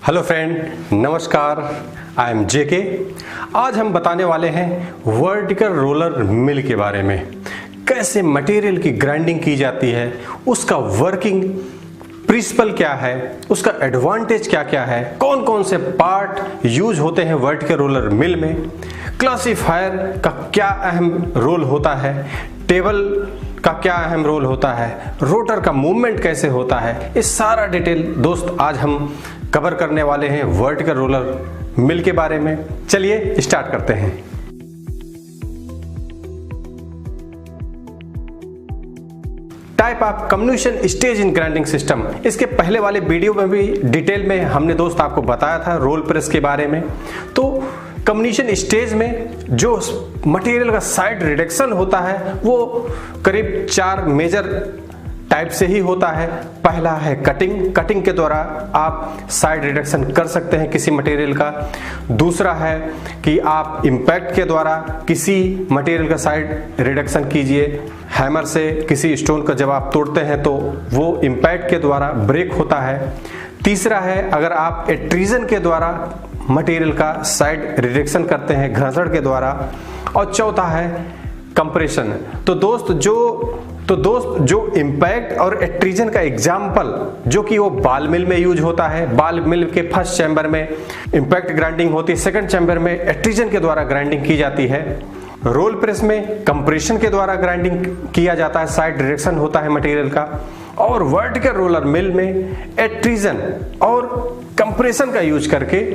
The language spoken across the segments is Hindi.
हेलो फ्रेंड, नमस्कार। आई एम जेके। आज हम बताने वाले हैं वर्टिकल रोलर मिल के बारे में। कैसे मटेरियल की ग्राइंडिंग की जाती है, उसका वर्किंग प्रिंसिपल क्या है, उसका एडवांटेज क्या क्या है, कौन कौन से पार्ट यूज होते हैं वर्टिकल रोलर मिल में, क्लासीफायर का क्या अहम रोल होता है, टेबल का क्या अहम रोल होता है, रोटर का मूवमेंट कैसे होता है, इस सारा डिटेल दोस्त आज हम कवर करने वाले हैं वर्टिकल रोलर मिल के बारे में। चलिए स्टार्ट करते हैं। Type of communication stage in grinding system, इसके पहले वाले वीडियो में भी डिटेल में हमने दोस्त आपको बताया था रोल प्रेस के बारे में। तो कम्युनिकेशन स्टेज में जो मटेरियल का साइड रिडक्शन होता है वो करीब 4 मेजर टाइप से ही होता है। पहला है कटिंग, कटिंग के द्वारा आप साइड रिडक्शन कर सकते हैं किसी मटेरियल का। दूसरा है कि आप इम्पैक्ट के द्वारा किसी मटेरियल का साइड रिडक्शन कीजिए। हैमर से किसी स्टोन का जब आप तोड़ते हैं तो वो इम्पैक्ट के द्वारा ब्रेक होता है। तीसरा है अगर आप एक्सट्रूजन के द्वारा मटेरियल का साइड रिडक्शन करते हैं घर्षण के द्वारा। और चौथा है कंप्रेशन। तो दोस्त जो इम्पैक्ट और एक्सट्रूजन का एग्जाम्पल जो कि वो बाल मिल में यूज होता है। बाल मिल के फर्स्ट चैम्बर में इम्पैक्ट ग्राइंडिंग होती है, सेकंड चैम्बर में एक्सट्रूजन के द्वारा ग्राइंडिंग की जाती है। रोल प्रेस में कंप्रेशन के द्वारा ग्राइंडिंग किया जाता है, साइड डायरेक्शन होता है मटेरियल का। और वर्टिकल रोलर मिल में एक्सट्रूजन और कंप्रेशन का यूज करके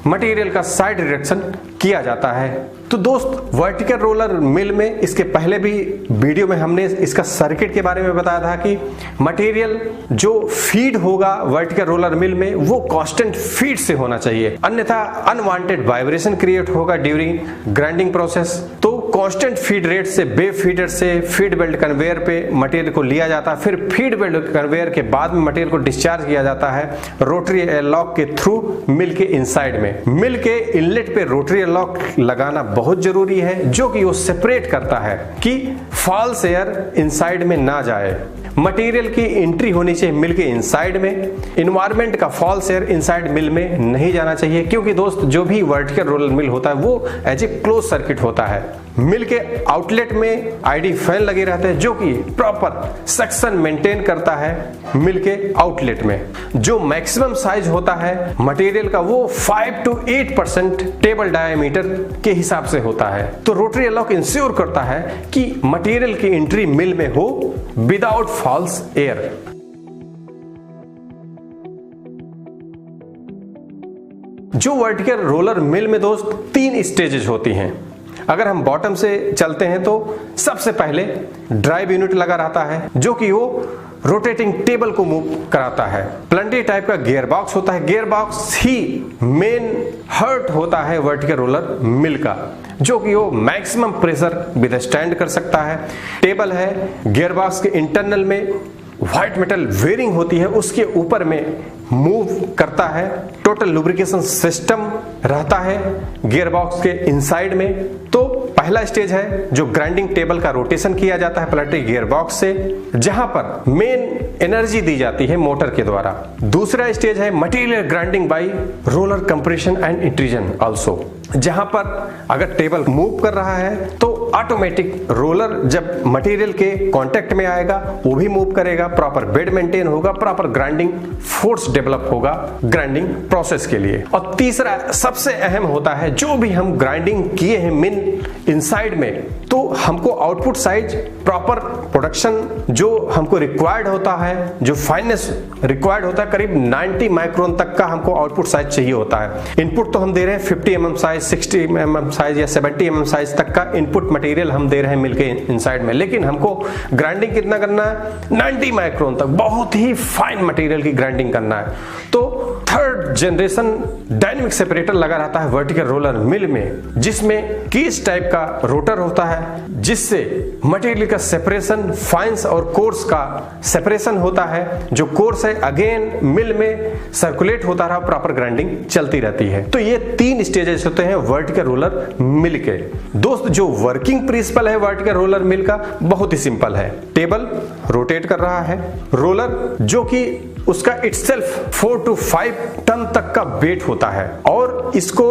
मटेरियल का साइड डायरेक्शन किया जाता है। तो दोस्त वर्टिकल रोलर मिल में इसके पहले भी वीडियो में हमने इसका सर्किट के बारे में बताया था कि मटेरियल जो फीड होगा वर्टिकल रोलर मिल में वो कांस्टेंट फीड से होना चाहिए, अन्यथा अनवांटेड वाइब्रेशन क्रिएट होगा ड्यूरिंग ग्राइंडिंग प्रोसेस। तो कांस्टेंट फीड रेट से वेव फीडर से फीड बेल्ट कन्वेयर पे मटेरियल को लिया जाता है। फिर फीड बेल्ट कन्वेयर के बाद में मटेरियल को डिस्चार्ज किया जाता है रोटरी एयरलॉक के थ्रू मिल के इनसाइड में। मिल के इनलेट पे रोटरी एयरलॉक लगाना बहुत जरूरी है, जो कि वो सेपरेट करता है कि फॉल्स एयर इनसाइड में ना जाए। मटेरियल की एंट्री होनी चाहिए मिल के इनसाइड में। इन्वायरमेंट का फॉल्स एयर इनसाइड मिल में नहीं जाना चाहिए, क्योंकि दोस्त जो भी वर्टिकल रोलर मिल होता है वो एज ए क्लोज सर्किट होता है। मिल के आउटलेट में आईडी फैन लगे रहते हैं जो कि प्रॉपर सक्शन मेंटेन करता है मिल के आउटलेट में। जो मैक्सिमम साइज होता है मटेरियल का वो 5 to 8% टेबल डायमीटर के हिसाब से होता है। तो रोटरी एयरलॉक इंश्योर करता है कि मटेरियल की एंट्री मिल में हो विदाउट फॉल्स एयर। जो वर्टिकल रोलर मिल में दोस्त 3 स्टेजेस होती हैं। अगर हम बॉटम से चलते हैं तो सबसे पहले ड्राइव यूनिट लगा रहता है जो कि वो रोटेटिंग टेबल को मूव कराता है। प्लंटी टाइप का गियर बॉक्स होता है। गियर बॉक्स ही मेन हर्ट होता है वर्टिकल रोलर मिल का, जो कि वो मैक्सिमम प्रेशर विदस्टैंड कर सकता है। टेबल है, गियर बॉक्स के इंटरनल में व्हाइट मेटल वेयरिंग होती है, उसके ऊपर में मूव करता है। टोटल लुब्रिकेशन सिस्टम रहता है गियर बॉक्स के इनसाइड में। तो पहला स्टेज है जो ग्राइंडिंग टेबल का रोटेशन किया जाता है प्लंटी गियर बॉक्स से, जहां पर मेन एनर्जी दी जाती है मोटर के द्वारा। दूसरा स्टेज है material grinding by roller compression and extrusion also, जहां पर अगर टेबल मूव कर रहा है तो ऑटोमेटिक रोलर जब मटेरियल के कांटेक्ट में आएगा वो भी मूव करेगा, प्रॉपर बेड मेंटेन होगा, प्रॉपर ग्राइंडिंग फोर्स डेवलप होगा ग्राइंडिंग प्रोसेस के लिए। और तीसरा सबसे अहम होता है, जो भी हम ग्राइंडिंग किए हैं मिन इनसाइड में, तो हमको आउटपुट साइज प्रॉपर प्रोडक्शन जो हमको रिक्वायर्ड होता है, जो फाइनेस रिक्वायर्ड होता है, करीब 90 माइक्रोन तक का हमको आउटपुट साइज चाहिए होता है। इनपुट तो हम दे रहे हैं 50 mm साइज, 60 mm साइज या 70 mm साइज तक का इनपुट मटेरियल हम दे रहे हैं मिलके इनसाइड में, लेकिन हमको ग्राइंडिंग कितना करना है 90 माइक्रोन तक, बहुत ही फाइन मटेरियल की ग्राइंडिंग करना है। तो थर्ड जनरेशन डायनेमिक सेपरेटर लगा रहता है वर्टिकल रोलर मिल में, जिसमें केज टाइप का रोटर होता है, जिससे मटेरियल का सेपरेशन फाइंस और कोर्स का सेपरेशन होता है। जो कोर्स है अगेन मिल में सर्कुलेट होता रहा, प्रॉपर ग्राइंडिंग चलती रहती है। तो ये 3 स्टेजेस होते हैं वर्टिकल रोलर मिल के। दोस्त जो वर्किंग प्रिंसिपल है वर्टिकल रोलर मिल का बहुत ही सिंपल है। टेबल रोटेट कर रहा है, रोलर जो कि उसका इटसेल्फ 4 to 5 टन तक का वेट होता है और इसको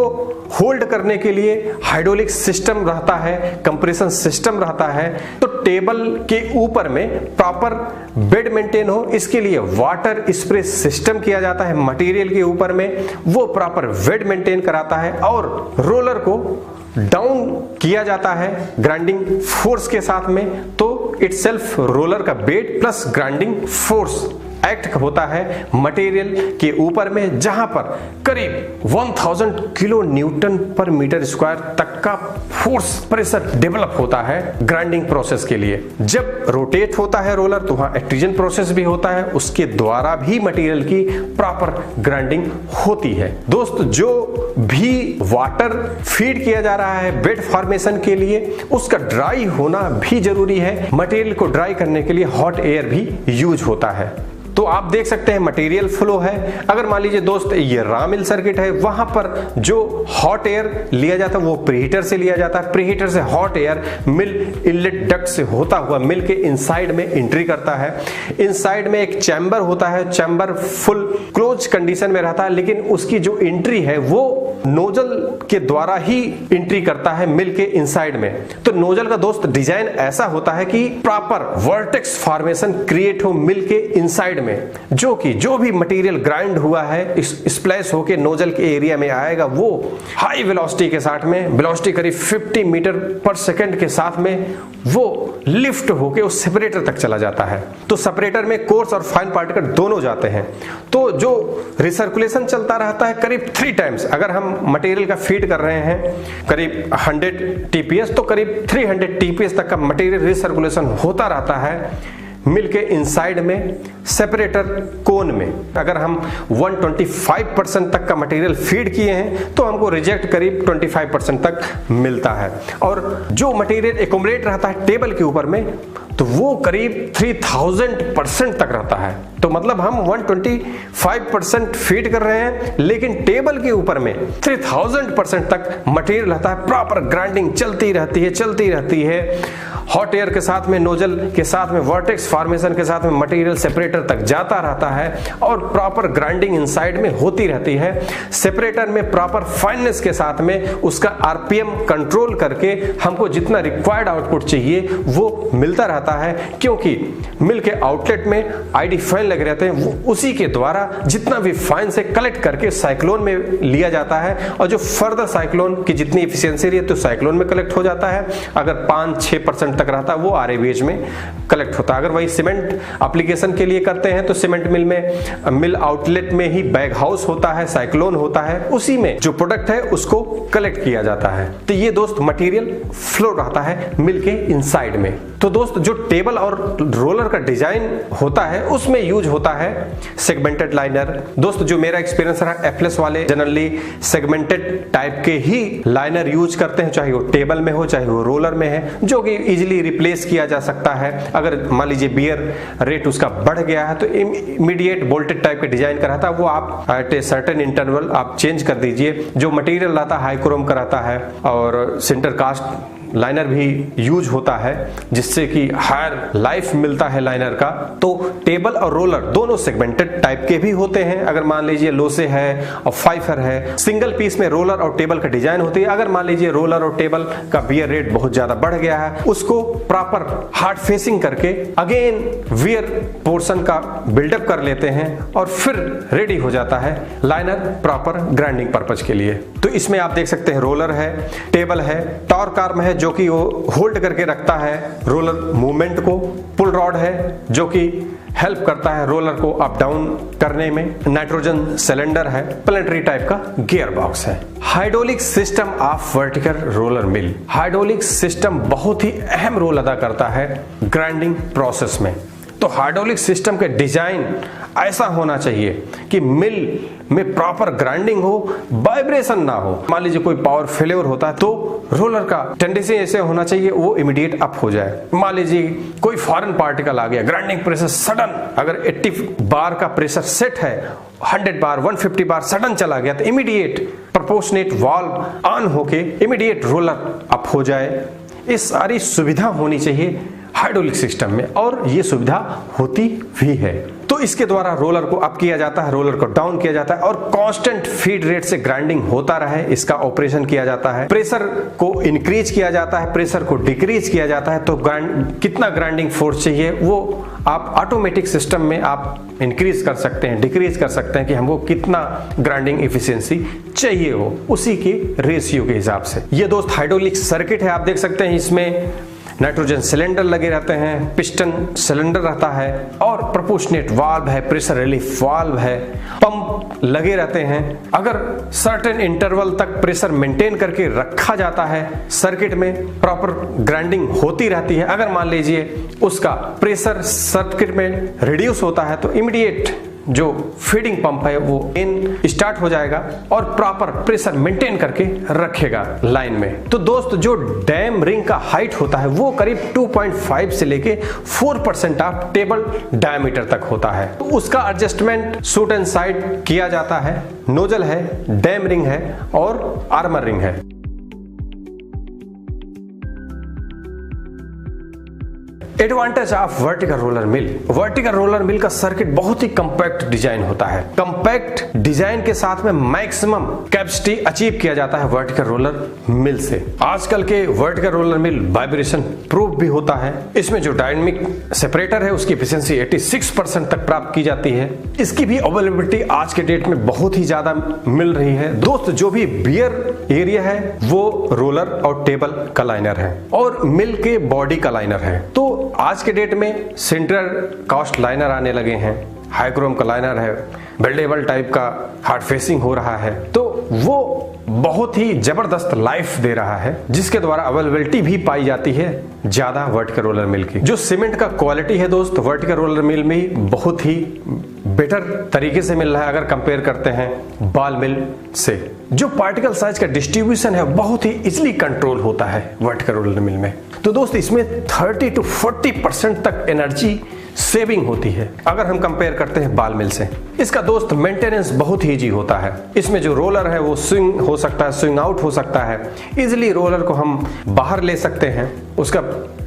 होल्ड करने के लिए हाइड्रोलिक सिस्टम रहता है, कंप्रेशन सिस्टम रहता है। तो टेबल के ऊपर में प्रॉपर बेड मेंटेन हो, इसके लिए वाटर स्प्रे सिस्टम किया जाता है मटेरियल के ऊपर में, वो प्रॉपर बेड मेंटेन कराता है और रोलर को डाउन किया जाता है ग्राइंडिंग फोर्स के साथ में। तो इटसेल्फ रोलर का weight plus grinding force act होता है मटेरियल के ऊपर में, जहां पर करीब 1000 किलो न्यूटन पर मीटर स्क्वायर तक का फोर्स प्रेशर डेवलप होता है ग्राइंडिंग प्रोसेस के लिए। जब रोटेट होता है रोलर तो वहां एक्सट्रूजन प्रोसेस भी होता है, उसके द्वारा भी मटेरियल की प्रॉपर ग्राइंडिंग होती है। दोस्त, जो भी वाटर फीड किया जा रहा है बेड फॉर्मेशन के लिए, उसका ड्राई होना भी जरूरी है। मटेरियल को ड्राई करने के लिए हॉट एयर भी यूज होता है। तो आप देख सकते हैं मटेरियल फ्लो है। अगर मान लीजिए दोस्त ये रॉ मिल सर्किट है, वहां पर जो हॉट एयर लिया जाता है वो प्रीहीटर से लिया जाता है। प्रीहीटर से हॉट एयर मिल इनलेट डक्ट से होता हुआ मिल के इनसाइड में एंट्री करता है। इनसाइड में एक चैम्बर होता है, चैम्बर फुल क्लोज कंडीशन में रहता है, लेकिन उसकी जो एंट्री है वो नोजल के द्वारा ही एंट्री करता है मिल के इनसाइड में। तो नोजल का दोस्त डिजाइन ऐसा होता है कि प्रॉपर वर्टेक्स फॉर्मेशन क्रिएट हो मिल के इनसाइड में, जो कि जो भी मटेरियल ग्राइंड हुआ है स्प्लैश होके नोजल के एरिया में आएगा, वो हाई वेलोसिटी के साथ में, वेलोसिटी करीब 50 मीटर पर सेकंड के साथ में वो लिफ्ट होके उस सेपरेटर तक चला जाता है। तो सेपरेटर में कोर्स और फाइन पार्टिकल दोनों जाते हैं। तो जो रिसर्कुलेशन चलता रहता है करीब 3 टाइम्स। अगर हम मटेरियल का फीड कर रहे हैं करीब 100 TPS, तो करीब 300 TPS तक का मटेरियल रिसर्कुलेशन होता रहता है मिलके इनसाइड में सेपरेटर कोन में। अगर हम 125% तक का मटेरियल फीड किए हैं तो हमको रिजेक्ट करीब 25% तक मिलता है। और जो मटेरियल एक्युमुलेट रहता है टेबल के ऊपर में तो वो करीब 3000% तक रहता है। तो मतलब हम 125% फीड कर रहे हैं, लेकिन टेबल के ऊपर में 3000% तक मटेरियल रहता है। प्रॉपर ग्राइंडिंग चलती रहती है हॉट एयर के साथ में, नोजल के साथ में, वर्टेक्स फॉर्मेशन के साथ में मटेरियल सेपरेटर तक जाता रहता है और प्रॉपर ग्राइंडिंग इनसाइड में होती रहती है। सेपरेटर में प्रॉपर फाइननेस के साथ में उसका आरपीएम कंट्रोल करके हमको जितना रिक्वायर्ड आउटपुट चाहिए वो मिलता रहता है, क्योंकि मिल के आउटलेट में आईडी फाइन लगे रहते हैं, वो उसी के द्वारा जितना भी फाइन से कलेक्ट करके साइक्लोन में लिया जाता है। और जो फर्दर साइक्लोन की जितनी एफिशिएंसी रही है तो साइक्लोन में कलेक्ट हो जाता है। अगर 5-6% तक रहता है वो आरएवीएच में कलेक्ट होता है। अगर वही सीमेंट एप्लीकेशन के लिए करते हैं तो सीमेंट मिल में मिल आउटलेट में ही बैग हाउस होता है, साइक्लोन होता है, उसी में जो प्रोडक्ट है उसको कलेक्ट किया जाता है। तो ये दोस्त मटेरियल फ्लो रहता है मिल के इनसाइड में। तो दोस्त जो टेबल और रोलर का डिजाइन होता है उसमें यूज होता है सेगमेंटेड लाइनर। दोस्त जो मेरा एक्सपीरियंस रहा एफ्लेस वाले जनरली सेगमेंटेड टाइप के ही लाइनर यूज करते हैं, चाहे वो टेबल में हो चाहे वो रोलर में है, जो कि इजीली रिप्लेस किया जा सकता है। अगर मान लीजिए बियर रेट उसका बढ़ गया है तो इमीडिएट बोल्टेड टाइप के डिजाइन का रहता है, वो आप एट ए सर्टेन इंटरवल आप चेंज कर दीजिए। जो मटेरियल रहता है हाई क्रोम का रहता है और सिंटर कास्ट लाइनर भी यूज होता है, जिससे कि हायर लाइफ मिलता है लाइनर का। तो टेबल और रोलर दोनों सेगमेंटेड टाइप के भी होते हैं। अगर मान लीजिए लोसे है और फाइफर है, सिंगल पीस में रोलर और टेबल का डिजाइन होती है। अगर मान लीजिए रोलर और टेबल का बियर रेट बहुत ज्यादा बढ़ गया है, उसको प्रॉपर हार्ड फेसिंग करके अगेन वियर पोर्शन का बिल्डअप कर लेते हैं और फिर रेडी हो जाता है लाइनर प्रॉपर ग्राइंडिंग पर्पज के लिए। तो इसमें आप देख सकते हैं रोलर है, टेबल है, टॉर्क आर्म है जो कि वो होल्ड करके रखता है रोलर मूवमेंट को, पुल रॉड है जो कि हेल्प करता है रोलर को अप डाउन करने में, नाइट्रोजन सिलेंडर है, प्लेनेटरी टाइप का गियर बॉक्स है। Hydraulic system of vertical roller mill. Hydraulic system बहुत ही अहम रोल अदा करता है ग्राइंडिंग प्रोसेस में। तो हाइड्रोलिक सिस्टम के डिजाइन ऐसा होना चाहिए कि मिल में प्रॉपर ग्राइंडिंग हो, वाइब्रेशन ना हो। मान लीजिए कोई पावर फेलियर होता है तो रोलर का टेंडेंसी ऐसे होना चाहिए वो इमीडिएट अप हो जाए। मान लीजिए कोई फॉरेन पार्टिकल आ गया, ग्राइंडिंग प्रेशर सडन, अगर 80 बार का प्रेशर सेट है, 100 बार 150 बार सडन चला गया तो इमीडिएट प्रोपोर्शनेट वाल्व ऑन होके इमीडिएट रोलर अप हो जाए। ये सारी सुविधा होनी चाहिए हाइड्रोलिक सिस्टम में और ये सुविधा होती भी है। तो इसके द्वारा रोलर को अप किया जाता है, रोलर को डाउन किया जाता है और कांस्टेंट फीड रेट से ग्राइंडिंग होता रहे इसका ऑपरेशन किया जाता है। प्रेशर को इंक्रीज किया जाता है, प्रेशर को डिक्रीज किया जाता है। तो कितना ग्राइंडिंग फोर्स चाहिए वो आप ऑटोमेटिक सिस्टम में आप इंक्रीज कर सकते हैं, डिक्रीज कर सकते हैं कि हमको कितना ग्राइंडिंग एफिशिएंसी चाहिए हो, उसी के रेशियो के हिसाब से। ये दोस्त हाइड्रोलिक सर्किट है, आप देख सकते हैं इसमें नाइट्रोजन सिलेंडर लगे रहते हैं, पिस्टन सिलेंडर रहता है और प्रोपोर्शनेट वाल्व है, प्रेशर रिलीफ वाल्व है, पंप लगे रहते हैं। अगर सर्टेन इंटरवल तक प्रेशर मेंटेन करके रखा जाता है, सर्किट में प्रॉपर ग्राइंडिंग होती रहती है। अगर मान लीजिए उसका प्रेशर सर्किट में रिड्यूस होता है तो इमीडिएट जो फीडिंग पंप है वो इन स्टार्ट हो जाएगा और प्रॉपर प्रेशर मेंटेन करके रखेगा लाइन में। तो दोस्त जो डैम रिंग का हाइट होता है वो करीब 2.5 से लेके 4% ऑफ टेबल डायमीटर तक होता है। तो उसका एडजस्टमेंट शूट एंड साइड किया जाता है। नोजल है, डैम रिंग है और आर्मर रिंग है। Advantage of vertical roller mill. Vertical roller mill का सर्किट बहुत ही कंपैक्ट डिजाइन होता है। कंपैक्ट डिजाइन के साथ में मैक्सिमम कैपेसिटी अचीव किया जाता है वर्टिकल रोलर मिल से। आजकल के vertical roller mill vibration proof भी होता है। इसमें जो डायनेमिक सेपरेटर है उसकी एफिशिएंसी 86% तक प्राप्त की जाती है। इसकी भी अवेलेबिलिटी आज के डेट में बहुत ही ज्यादा मिल रही है। दोस्त जो भी बियर एरिया है वो रोलर और टेबल का लाइनर है और मिल के बॉडी का लाइनर है। तो आज के डेट में सेंट्रल कास्ट लाइनर आने लगे हैं, हाईक्रोम का लाइनर है, बेल्डेबल टाइप का हार्ड फेसिंग हो रहा है। तो वो बहुत ही जबरदस्त लाइफ दे रहा है जिसके द्वारा अवेलेबिलिटी भी पाई जाती है ज्यादा वर्टिकल रोलर मिल की। जो सीमेंट का क्वालिटी है दोस्त वर्टिकल रोलर मिल में बहुत ही बेटर तरीके से मिल रहा है अगर कंपेयर करते हैं बॉल मिल से। जो पार्टिकल साइज का डिस्ट्रीब्यूशन है बहुत ही इजीली कंट्रोल होता है वर्टिकल रोलर मिल में। तो दोस्त इसमें 30 to 40% तक एनर्जी सेविंग होती है अगर हम कंपेयर करते हैं बॉल मिल से। इसका दोस्त मेंटेनेंस बहुत ही इजी होता है। इसमें जो रोलर है वो स्विंग हो सकता है, स्विंग आउट हो सकता है। इजीली रोलर को हम बाहर ले सकते हैं, उसका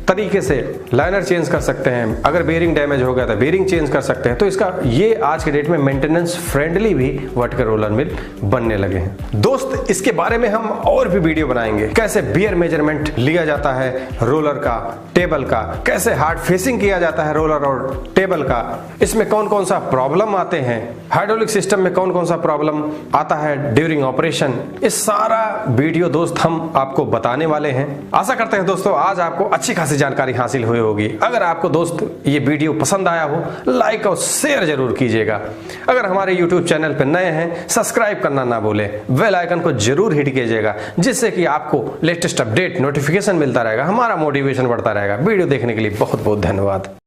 तरीके से लाइनर चेंज कर सकते हैं। अगर बेयरिंग डैमेज हो गया तो बेयरिंग चेंज कर सकते हैं। तो इसका ये आज के डेट में मेंटेनेंस फ्रेंडली भी वर्टिकल रोलर मिल बनने लगे हैं। दोस्त इसके बारे में हम और भी वीडियो बनाएंगे, कैसे बियर मेजरमेंट लिया जाता है रोलर का, टेबल का, कैसे हार्ड फेसिंग किया जाता है रोलर और टेबल का, इसमें कौन कौन सा प्रॉब्लम आते हैं, हाइड्रोलिक सिस्टम में कौन कौन सा प्रॉब्लम आता है ड्यूरिंग ऑपरेशन। इस सारा वीडियो दोस्त हम आपको बताने वाले हैं। आशा करते हैं दोस्तों आज आपको अच्छी खासी जानकारी हासिल हुई होगी। अगर आपको दोस्त ये वीडियो पसंद आया हो लाइक और शेयर जरूर कीजिएगा। अगर हमारे YouTube चैनल पर नए हैं सब्सक्राइब करना ना भूलें, बेल आइकन को जरूर हिट कीजिएगा जिससे कि आपको लेटेस्ट अपडेट नोटिफिकेशन मिलता रहेगा, हमारा मोटिवेशन बढ़ता रहेगा। वीडियो देखने के लिए बहुत बहुत धन्यवाद।